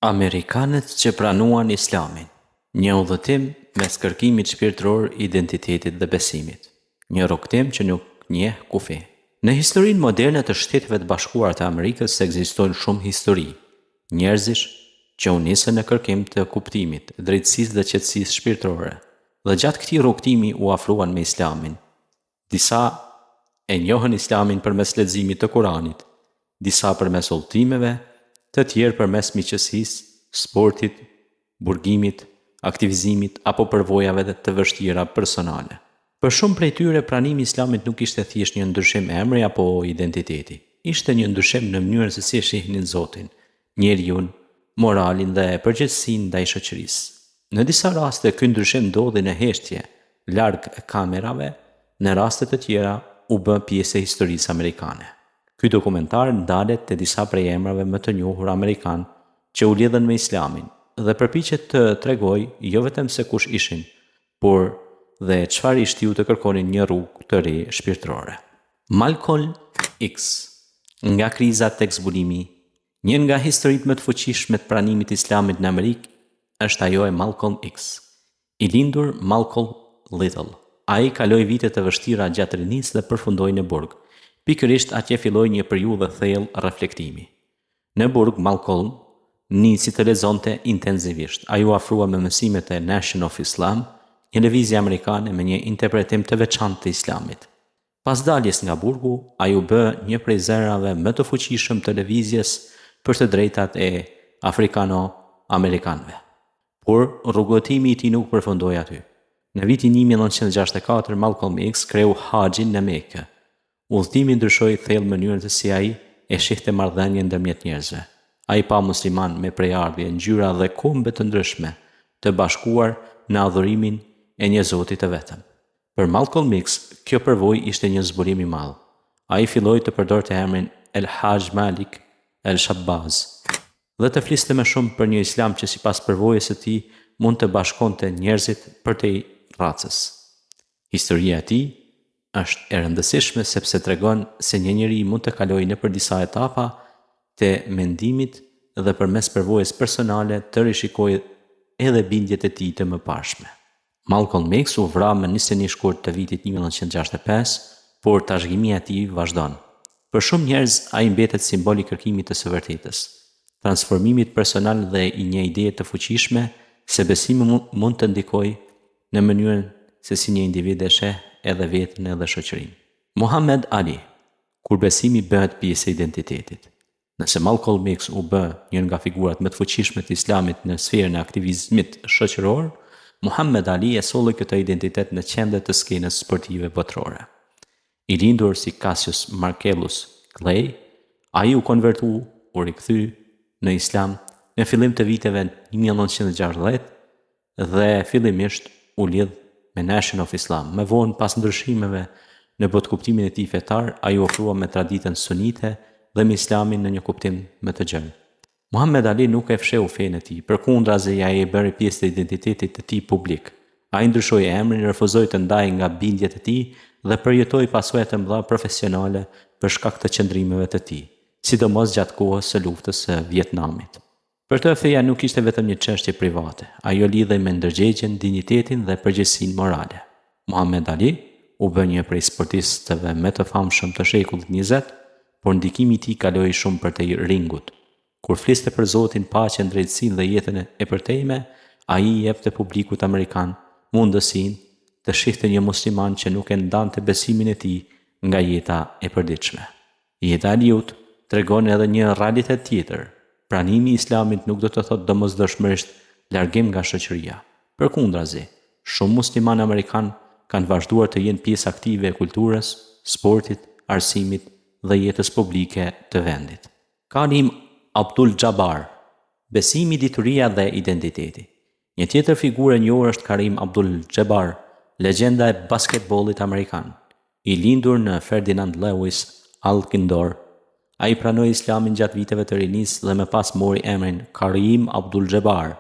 Amerikanët që pranuan Islamin, një udhëtim mes kërkimit shpirtëror, identitetit dhe besimit, një rrugtim që nuk njeh kufi. Në historinë moderne të Shteteve të Bashkuara të Amerikës ekzistojnë shumë histori, njerëzish që u nisën në kërkim të kuptimit, drejtësisë dhe qetësisë shpirtërore, dhe gjatë këtij rrugtimi u afruan me Islamin. Disa e njohën Islamin përmes leximit të Kuranit, disa përmes udhëtimeve, të tjerë përmes miqësisë, sportit, burgimit, aktivizimit apo përvojave të vështira personale. Për shumë prej tyre, pranimi i Islamit nuk ishte thjesht një ndryshim emri apo identiteti. Ishte një ndryshim në mënyrën se si e shihnin Zotin, njeriun, moralin dhe përgjegjësinë ndaj shoqërisë. Në disa raste ky ndryshim ndodhi në heshtje, larg kamerave, në raste të tjera u bë pjesë e historisë amerikane. Ky dokumentar ndalet te disa prej emrave më të njohur amerikan që u lidhen me Islamin dhe përpiqet të tregojë jo vetëm se kush ishin, por dhe çfarë i shtiu të kërkonin një rrugë të re shpirtërore. Malcolm X, nga kriza tek zbulimi. Një nga historitë më të fuqishme të pranimit të Islamit në Amerikë është ajo e Malcolm X. I lindur Malcolm Little, ai kaloi vite të vështira gjatë rinisë dhe përfundoi në burg. Pikërisht atje filloi një periudhë thellë reflektimi. Në burg, Malcolm nisi të lexonte intensivisht. Ai u afrua me mësimet e Nation of Islam, një lëvizje amerikane me një interpretim të veçantë të Islamit. Pas daljes nga burgu, ai u bë një prej zërave më të fuqishëm të lëvizjes për të drejtat e afrikano-amerikanëve. Por rrugëtimi i tij nuk përfundoi aty. Në vitin 1964, Malcolm X kreu haxhin në Mekë. Udhëtimi ndryshoi thellë mënyrën se si ai e shihte marrëdhënien ndërmjet njerëzve. Ai pa musliman me prejardhje, ngjyra dhe kombe të ndryshme, të bashkuar në adhurimin e një Zoti të vetëm. Për Malcolm X, kjo përvojë ishte një zbulim i madh. Ai filloi të përdorte emrin El Hajj Malik El Shabbaz dhe të fliste më shumë për një islam që sipas përvojës së tij mund të bashkonte njerëzit përtej racës. Historia e tij është e rëndësishme sepse tregon se një njeri mund të kalojë nëpër disa etapa të mendimit dhe përmes përvojës personale të rishikojë edhe bindjet e tij të mëparshme. Malcolm X u vra më 21 shkurt të vitit 1965, por trashëgimia e tij vazhdon. Për shumë njerëz ai mbetet simbol i kërkimit të së vërtetës, transformimit personal dhe i një ideje të fuqishme se besimi mund të ndikojë në mënyrën se si një individ e sheh edhe vetën edhe shoqërinë. Muhammad Ali, kur besimi bëhet pjesë e identitetit. Nëse Malcolm X u bë një nga figurat më të fuqishme të Islamit në sferën e aktivizmit shoqëror, Muhammad Ali e solli këtë identitet në qendër të skenës sportive botërore. I lindur si Cassius Marcellus Clay, ai u konvertu, u rikthy në Islam në fillim të viteve 1960 dhe fillimisht u lidh me Nation of Islam. Më vonë, pas ndryshimeve në botkuptimin e tij fetar, ai u ofrua me traditën sunite dhe me Islamin në një kuptim më të gjerë. Muhammad Ali nuk e fsheu fenë e tij, përkundrazi ai e bëri pjesë të identitetit të tij publik. Ai ndryshoi emrin, refuzoi të ndajë nga bindjet e tij dhe përjetoi pasoja të mëdha profesionale për shkak të qëndrimeve të tij, sidomos gjatë kohës së luftës së Vietnamit. Për të, feja nuk ishte vetëm një çështje private, ajo lidhej me ndërgjegjen, dinjitetin dhe përgjegjësinë morale. Muhammad Ali u bë një prej sportistëve më të famshëm të shekullit 20, por ndikimi i tij kaloi shumë përtej ringut. Kur fliste për Zotin, paqen, drejtësinë dhe jetën e përtejme, ai i jepte publikut amerikan mundësinë të shihte një musliman që nuk e ndante besimin e tij nga jeta e përditshme. Jeta e Aliut tregon edhe një realitet tjetër. Pranimi i Islamit nuk do të thotë domosdoshmërisht largim nga shoqëria. Përkundrazi, shumë muslimanë amerikan kanë vazhduar të jenë pjesë aktive e kulturës, sportit, arsimit dhe jetës publike të vendit. Karim Abdul-Jabbar, besimi, dituria dhe identiteti. Një tjetër figurë e njohur është Karim Abdul-Jabbar, legjenda e basketbollit amerikan. I lindur në Ferdinand Lewis Alcindor, ai pranoi Islamin gjatë viteve të rinisë dhe më pas mori emrin Karim Abdul-Jabbar.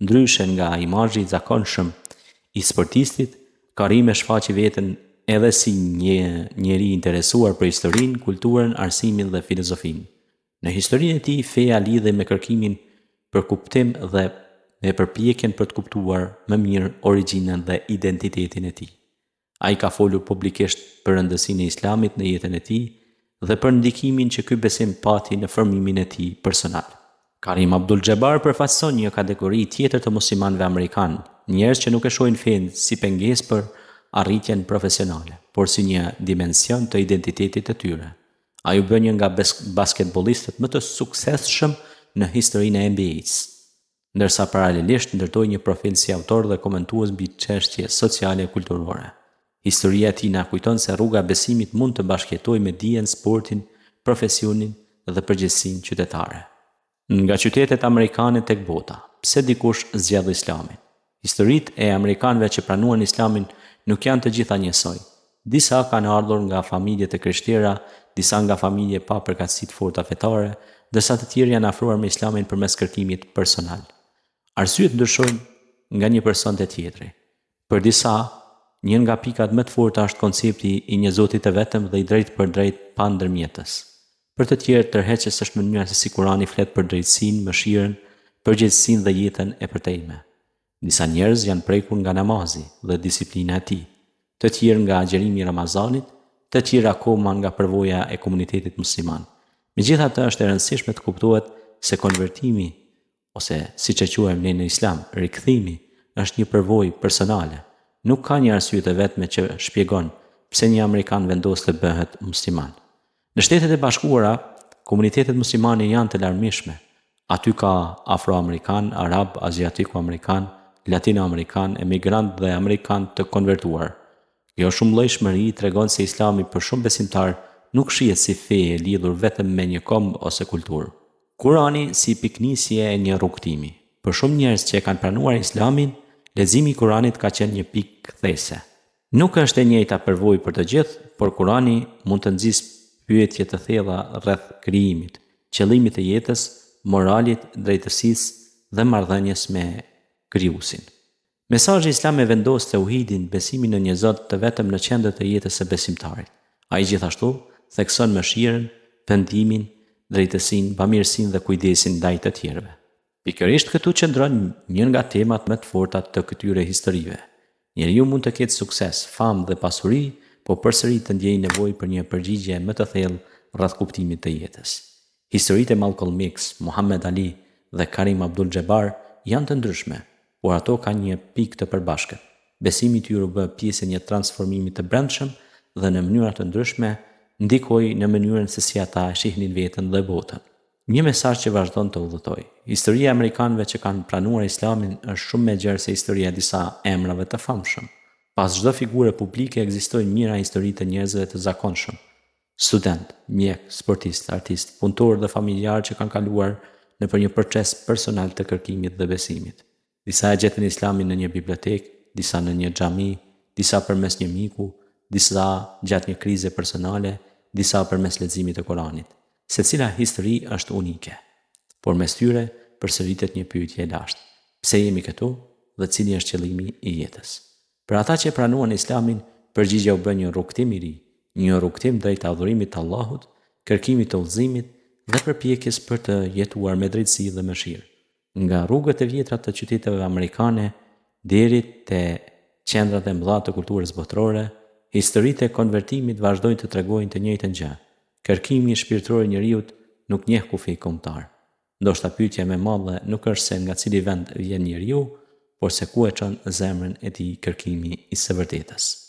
Ndryshe nga imazhi i zakonshëm i sportistit, Karim e shfaqi veten edhe si një njeri interesuar për historinë, kulturën, arsimin dhe filozofinë. Në historinë e tij, feja lidhej me kërkimin për kuptim dhe me përpjekjen për të kuptuar më mirë origjinën dhe identitetin e tij. Ai ka folur publikisht për rëndësinë e Islamit në jetën e tij dhe për ndikimin që ky besim pati në formimin e tij personal. Karim Abdul-Jabbar përfaqëson një kategori tjetër të muslimanëve amerikanë, njerëz që nuk e shohin fen si pengesë për arritjen profesionale, por si një dimension të identitetit të tyre. Ai u bë një nga basketbollistët më të suksesshëm në historinë e NBA-s, ndërsa paralelisht ndërtoi një profil si autor dhe komentues mbi çështje sociale e kulturore. Historia e tij na kujton se rruga e besimit mund të bashkëjetojë me dijen, sportin, profesionin dhe përgjegjësinë qytetare. Nga qytetet amerikane tek bota, pse dikush zgjedh Islamin? Historitë e amerikanëve që pranuan Islamin nuk janë të gjitha njësoj. Disa kanë ardhur nga familje të krishtiera, disa nga familje pa përkatësi të forta fetare, ndërsa të tjerë janë afruar me Islamin përmes kërkimit personal. Arsyet ndryshojnë nga një person te tjetri. Për disa, një nga pikat më të forta është koncepti i një Zoti të vetëm dhe i drejtë për drejtë pa ndërmjetës. Për të tjerë, tërheqës është mënyra se si Kurani flet për drejtësinë, mëshirën, përgjegjësinë dhe jetën e përtejme. Disa njerëz janë prekur nga namazi dhe disiplina e tij, të tjerë nga agjerimi i Ramazanit, të tjerë akoma nga përvoja e komunitetit musliman. Megjithatë, është e rëndësishme të kuptohet se konvertimi, ose siç e quajmë ne në Islam, rikthimi, është një përvojë personale. Nuk ka një arsye të vetme që shpjegon pse një amerikan vendos të bëhet musliman. Në Shtetet e Bashkuara, komunitetet muslimane janë të larmishme. Aty ka afroamerikan, arab, aziatiko-amerikan, latino-amerikan, emigrant dhe amerikan të konvertuar. Kjo shumëllojshmëri tregon se Islami për shumë besimtar nuk shihet si fe e lidhur vetëm me një kombë ose kulturë. Kurani si piknisje e një rrugtimi. Për shumë njerëz që e kanë pranuar Islamin, leximi i Kuranit ka qenë një pikë kthese. Nuk është e njëjta përvojë për të gjithë, por Kurani mund të nxjisë pyetje të thella rreth krijimit, qëllimit të jetës, moralit, drejtësisë dhe marrëdhënies me Krijuesin. Mesazhi islam e vendos tauhidin, besimin në një Zot të vetëm në qendër të jetës së besimtarit. Ai gjithashtu thekson mëshirën, pendimin, drejtësinë, bamirësinë dhe kujdesin ndaj të tjerëve. Pikërisht këtu qëndron një nga temat më të forta të këtyre historive. Njeriu mund të ketë sukses, famë dhe pasuri, por përsëri të ndjejë nevojë për një përgjigje më të thellë rreth kuptimit të jetës. Historitë e Malcolm X, Muhammad Ali dhe Karim Abdul-Jabbar janë të ndryshme, por ato kanë një pikë të përbashkët. Besimi i tyre u bë pjesë e një transformimi të brendshëm dhe në mënyra të ndryshme ndikoi në mënyrën se si ata e shihnin veten dhe botën. Një mesazh që vazhdon të udhëtojë. Historia e amerikanëve që kanë pranuar Islamin është shumë më gjerë se historia e disa emrave të famshëm. Pas çdo figure publike ekzistojnë mijëra histori të njerëzve të zakonshëm. Student, mjek, sportist, artist, punëtor dhe familjar që kanë kaluar nëpër një proces personal të kërkimit dhe besimit. Disa e gjetën Islamin në një bibliotekë, disa në një xhami, disa përmes një miku, disa gjatë një krize personale, disa përmes leximit të Kuranit. Secila histori është unike, por mes tyre përsëritet një pyetje e lashtë. Pse jemi këtu dhe cili është qëllimi i jetës? Për ata që pranuan Islamin, përgjigjja u bë një rrugtim i ri, një rrugtim drejt adhurimit të Allahut, kërkimit të udhëzimit dhe përpjekjes për të jetuar me drejtësi dhe mëshirë. Nga rrugët e vjetra të qyteteve amerikane deri te qendrat e mëdha të kulturës botërore, historitë e konvertimit vazhdojnë të tregojnë të njëjtën gjë. Kërkimi shpirtëror i njeriut nuk njeh kufi kombëtar. Ndoshta pyetja më e madhe nuk është se nga cili vend vjen njeriu, por se ku e çon zemrën e tij kërkimi i së vërtetës.